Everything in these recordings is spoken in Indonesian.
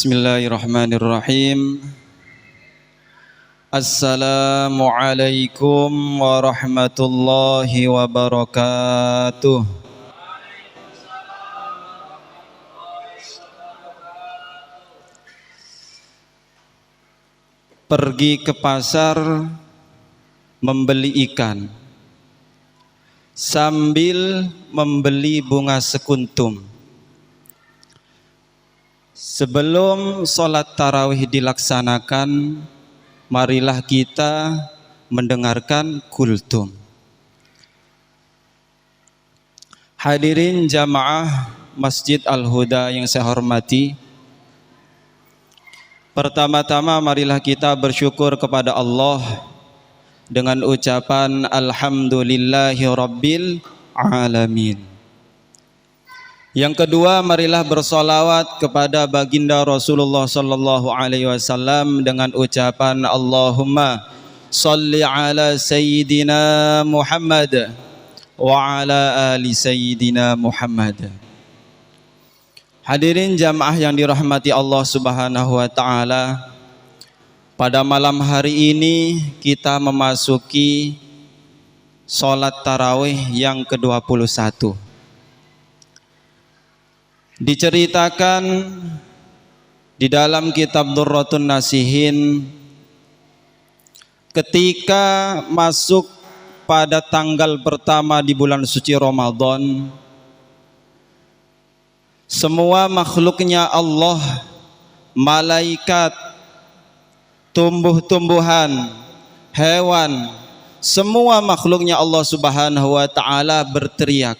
Bismillahirrahmanirrahim. Assalamualaikum warahmatullahi wabarakatuh. Pergi ke pasar membeli ikan sambil membeli bunga sekuntum. Sebelum sholat tarawih dilaksanakan, marilah kita mendengarkan kultum. Hadirin jamaah Masjid Al-Huda yang saya hormati, pertama-tama marilah kita bersyukur kepada Allah dengan ucapan Alhamdulillahi Rabbil Alamin. Yang kedua, marilah bersolawat kepada baginda Rasulullah sallallahu alaihi wasallam dengan ucapan Allahumma shalli ala sayyidina Muhammad wa ala ali sayyidina Muhammad. Hadirin jamaah yang dirahmati Allah Subhanahu wa taala, pada malam hari ini kita memasuki salat tarawih yang ke-21. Diceritakan di dalam kitab Durratun Nasihin, ketika masuk pada tanggal pertama di bulan suci Ramadan, semua makhluknya Allah, malaikat, tumbuh-tumbuhan, hewan, semua makhluknya Allah Subhanahu wa taala berteriak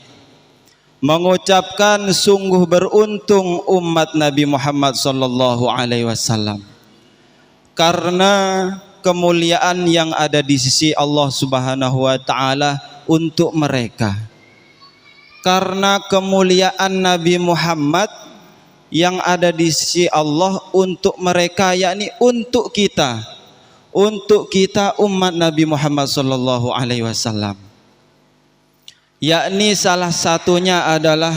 mengucapkan sungguh beruntung umat Nabi Muhammad sallallahu alaihi wasallam, karena kemuliaan yang ada di sisi Allah Subhanahu wa taala untuk mereka, karena kemuliaan Nabi Muhammad yang ada di sisi Allah untuk mereka, yakni untuk kita umat Nabi Muhammad sallallahu alaihi wasallam. Yakni salah satunya adalah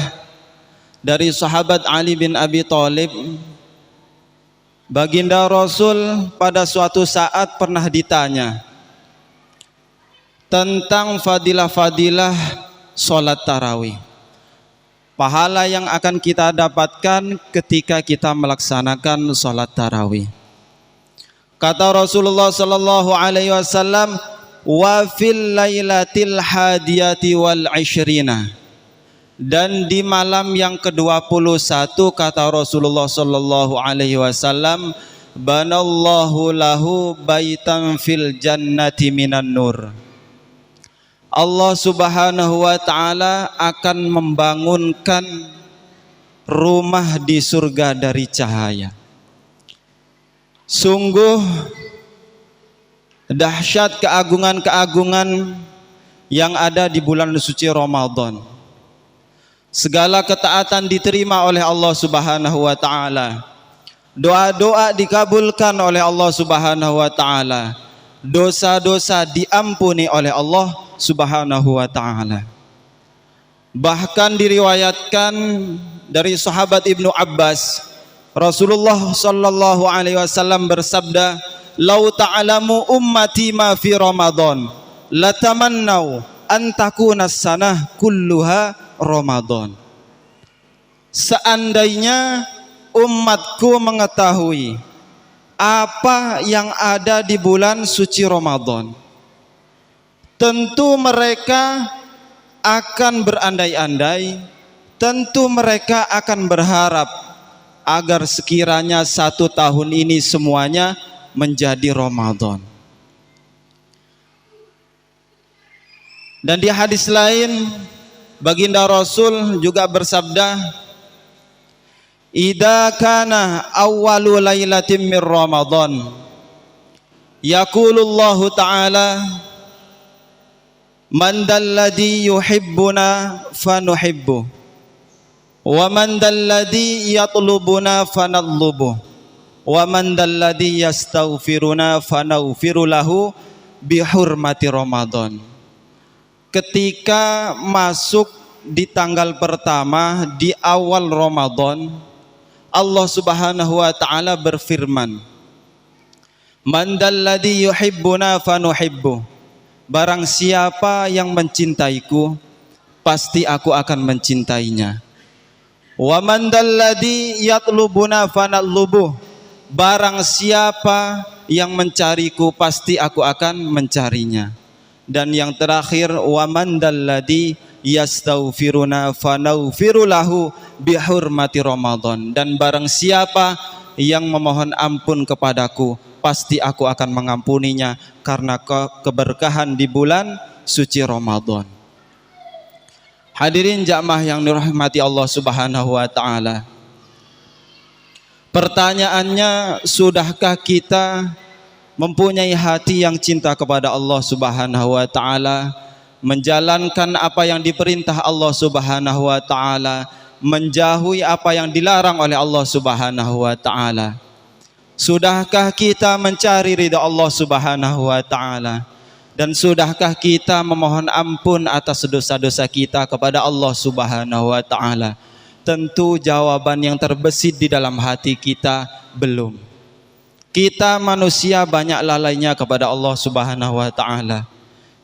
dari sahabat Ali bin Abi Thalib. Baginda Rasul pada suatu saat pernah ditanya tentang fadilah-fadilah sholat tarawih, pahala yang akan kita dapatkan ketika kita melaksanakan sholat tarawih. Kata Rasulullah sallallahu alaihi wasallam, wa fil lailatil hadiyati wal ishrina, dan di malam yang ke-21 kata Rasulullah sallallahu alaihi wasallam, banallahu lahu baitan fil jannati minan nur. Allah Subhanahu wa taala akan membangunkan rumah di surga dari cahaya. Sungguh dahsyat keagungan-keagungan yang ada di bulan suci Ramadan. Segala ketaatan diterima oleh Allah Subhanahu wa taala. Doa-doa dikabulkan oleh Allah Subhanahu wa taala. Dosa-dosa diampuni oleh Allah Subhanahu wa taala. Bahkan diriwayatkan dari sahabat Ibnu Abbas, Rasulullah sallallahu alaihi wasallam bersabda, "Lau ta'lamu ummati ma fi Ramadan, latamannau an takuna sanah kulluha Ramadan." Seandainya umatku mengetahui apa yang ada di bulan suci Ramadan, tentu mereka akan berandai-andai, tentu mereka akan berharap agar sekiranya 1 tahun ini semuanya menjadi Ramadan. Dan di hadis lain baginda Rasul juga bersabda, idza kana awwalu lailatin min Ramadan yaqulullahu ta'ala man dalladhi yuhibbuna fanuhibbu wa man dalladhi yatlubuna fanatlubu wa man dalladhi yastaghfiruna fanaghfiru lahu bihurmati Ramadan. Ketika masuk di tanggal pertama di awal Ramadan, Allah Subhanahu wa taala berfirman, "Man dalladzi yuhibbuna fanuhibbu." Barang siapa yang mencintaiku, pasti aku akan mencintainya. Wa man dalladzi yatlubuna fanatlubuh. Barang siapa yang mencariku, pasti aku akan mencarinya. Dan yang terakhir, wa man dalladzi yastaghfiruna fanaghfiru lahu bihurmati Ramadan. Dan barang siapa yang memohon ampun kepadaku, pasti aku akan mengampuninya karena keberkahan di bulan suci Ramadan. Hadirin jamaah yang dirahmati Allah Subhanahu wa taala. Pertanyaannya, sudahkah kita mempunyai hati yang cinta kepada Allah Subhanahu wa taala, menjalankan apa yang diperintah Allah Subhanahu wa taala, menjauhi apa yang dilarang oleh Allah Subhanahu wa taala? Sudahkah kita mencari ridha Allah Subhanahu wa taala? Dan sudahkah kita memohon ampun atas dosa-dosa kita kepada Allah Subhanahu wa taala? Tentu jawaban yang terbesit di dalam hati kita belum. Kita manusia banyak lalainya kepada Allah Subhanahu wa taala.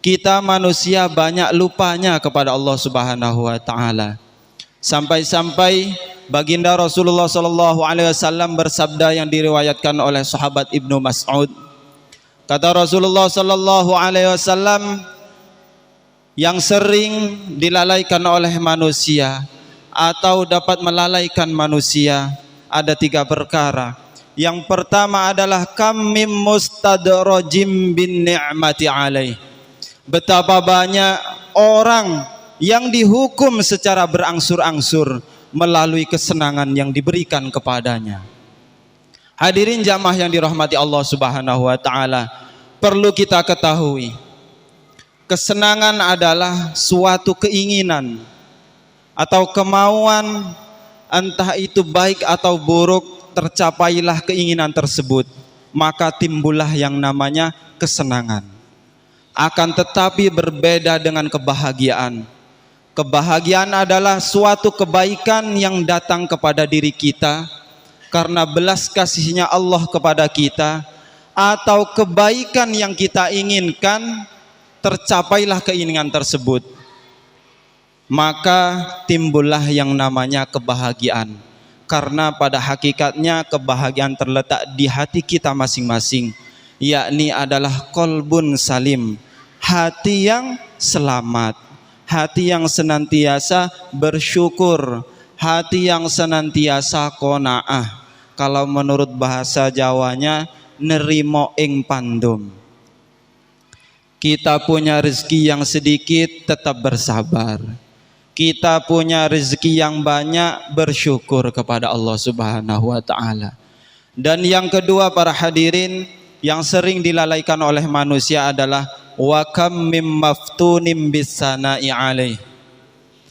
Kita manusia banyak lupanya kepada Allah Subhanahu wa taala. Sampai-sampai baginda Rasulullah sallallahu alaihi wasallam bersabda yang diriwayatkan oleh sahabat Ibnu Mas'ud. Kata Rasulullah sallallahu alaihi wasallam, yang sering dilalaikan oleh manusia atau dapat melalaikan manusia ada 3 perkara. Yang pertama adalah kam mim mustadrajim bin ni'mati alaih. Betapa banyak orang yang dihukum secara berangsur-angsur melalui kesenangan yang diberikan kepadanya. Hadirin jamaah yang dirahmati Allah Subhanahu wa taala, perlu kita ketahui, kesenangan adalah suatu keinginan atau kemauan, entah itu baik atau buruk, tercapailah keinginan tersebut, maka timbullah yang namanya kesenangan. Akan tetapi berbeda dengan kebahagiaan. Kebahagiaan adalah suatu kebaikan yang datang kepada diri kita karena belas kasihnya Allah kepada kita, atau kebaikan yang kita inginkan tercapailah keinginan tersebut, maka timbullah yang namanya kebahagiaan. Karena pada hakikatnya kebahagiaan terletak di hati kita masing-masing, yakni adalah qalbun salim, hati yang selamat, hati yang senantiasa bersyukur, hati yang senantiasa qanaah. Kalau menurut bahasa Jawanya, nerimo ing pandum. Kita punya rezeki yang sedikit, tetap bersabar. Kita punya rezeki yang banyak, bersyukur kepada Allah Subhanahu wa taala. Dan yang kedua para hadirin, yang sering dilalaikan oleh manusia adalah wa kam mim maftunim bisana'i alaih.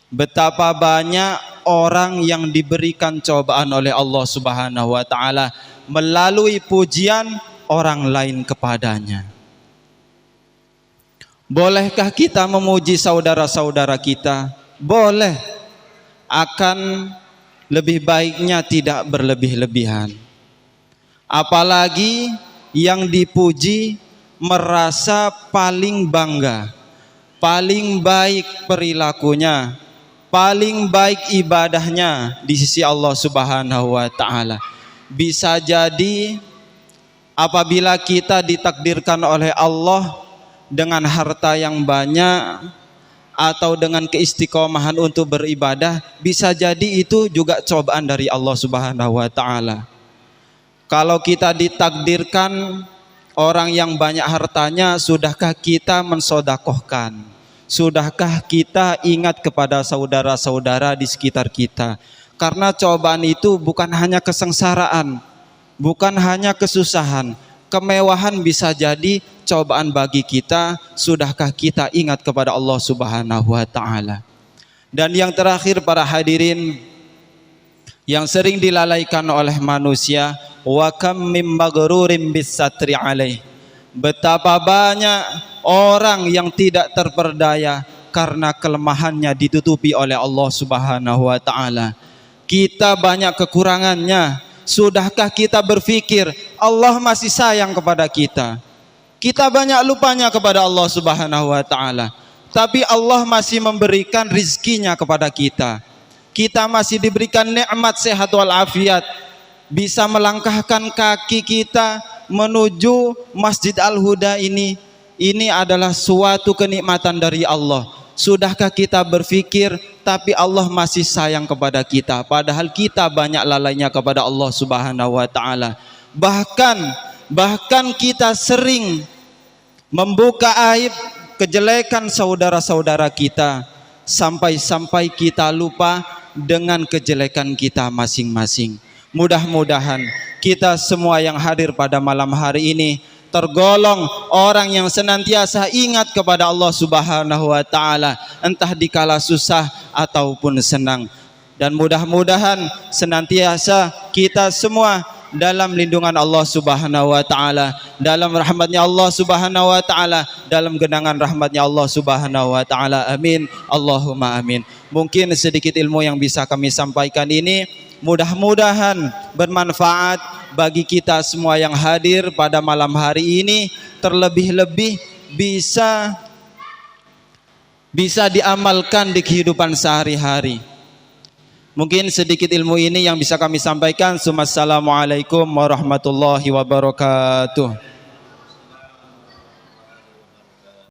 Betapa banyak orang yang diberikan cobaan oleh Allah Subhanahu wa taala melalui pujian orang lain kepadanya. Bolehkah kita memuji saudara-saudara kita? Boleh. Akan lebih baiknya tidak berlebih-lebihan. Apalagi yang dipuji merasa paling bangga, paling baik perilakunya, paling baik ibadahnya di sisi Allah Subhanahu wa taala. Bisa jadi apabila kita ditakdirkan oleh Allah dengan harta yang banyak atau dengan keistiqomahan untuk beribadah, bisa jadi itu juga cobaan dari Allah Subhanahu wa taala. Kalau kita ditakdirkan orang yang banyak hartanya, sudahkah kita mensodakohkan? Sudahkah kita ingat kepada saudara-saudara di sekitar kita? Karena cobaan itu bukan hanya kesengsaraan, bukan hanya kesusahan, kemewahan bisa jadi cobaan bagi kita. Sudahkah kita ingat kepada Allah Subhanahu wa taala? Dan yang terakhir para hadirin, yang sering dilalaikan oleh manusia, wa kam mim maghrurin bis-satri alaih. Betapa banyak orang yang tidak terperdaya karena kelemahannya ditutupi oleh Allah Subhanahu wa taala. Kita banyak kekurangannya. Sudahkah kita berpikir Allah masih sayang kepada kita? Kita banyak lupanya kepada Allah Subhanahu wa taala. Tapi Allah masih memberikan rizkinya kepada kita. Kita masih diberikan nikmat sehat walafiat, bisa melangkahkan kaki kita menuju Masjid Al-Huda ini. Ini adalah suatu kenikmatan dari Allah. Sudahkah kita berpikir tapi Allah masih sayang kepada kita, padahal kita banyak lalainya kepada Allah Subhanahu wa taala. Bahkan kita sering membuka aib kejelekan saudara-saudara kita, sampai-sampai kita lupa dengan kejelekan kita masing-masing. Mudah-mudahan kita semua yang hadir pada malam hari ini tergolong orang yang senantiasa ingat kepada Allah Subhanahu wa taala, entah dikala susah ataupun senang. Dan mudah-mudahan senantiasa kita semua dalam lindungan Allah Subhanahu wa taala, dalam rahmatnya Allah Subhanahu wa taala, dalam genangan rahmatnya Allah Subhanahu wa taala. Amin. Allahumma amin. Mungkin sedikit ilmu yang bisa kami sampaikan ini mudah-mudahan bermanfaat bagi kita semua yang hadir pada malam hari ini, terlebih-lebih bisa diamalkan di kehidupan sehari-hari. Mungkin sedikit ilmu ini yang bisa kami sampaikan. Assalamualaikum warahmatullahi wabarakatuh.